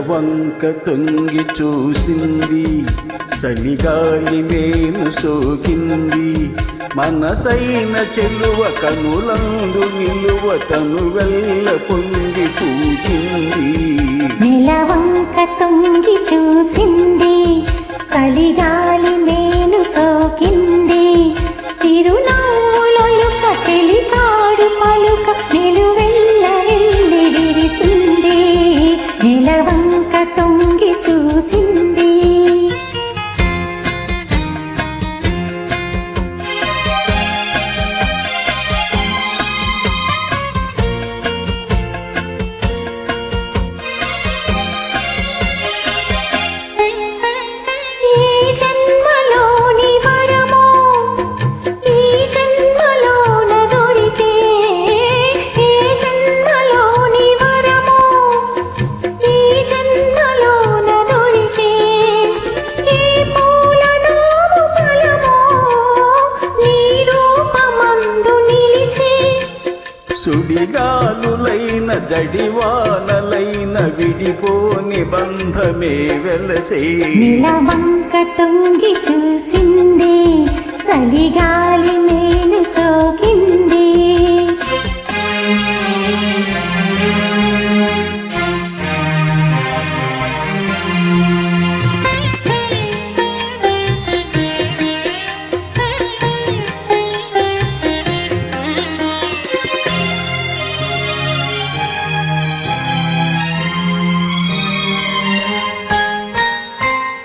నెలవంక తొంగి చూసింది, చలిగాలి మేను సోకింది. మనసైన చెలువ కనులందు నిలువ తను వెళ్ళ పొంగి పూచింది. నెలవంక తొంగి చూసింది, చలిగాలి మేను సోకింది. చిరునవ్వులొలుక చెలికాడు పలుక నిలువెల్ల వెళ్ళి విరిసింది. నెలవంక తొంగి చూసింది. సుడిగాలులైన జడివానలైన విడిపోని బంధమే వెలసే. నెలవంక తొంగి చూసింది, చలిగాలి మేను సోకింది.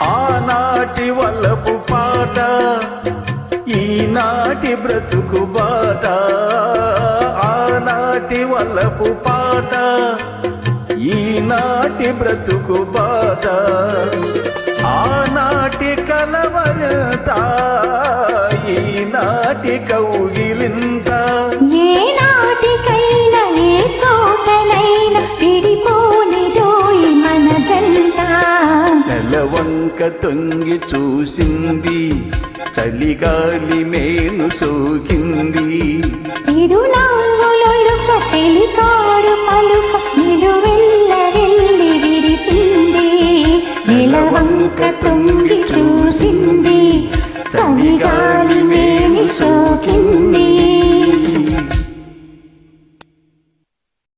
ఆనాటి వలపు పాట ఈనాటి బ్రతుకు బాట. ఆనాటి వలపు పాట ఈనాటి బ్రతుకు బాట. ఆనాటి కలవరత ఈనాటి కౌగిలింత. ఏ నాటికైనా ఏ చోటనైనా విడిపోనిదోయి మన జంట. నెలవంక తొంగి చూసింది, చలిగాలి మేను సోకింది. చిరునవ్వులొలుక చెలికాడు పలుక నిలువెల్ల వెళ్ళి విరిసింది. నెలవంక తొంగి చూసింది, చలిగాలి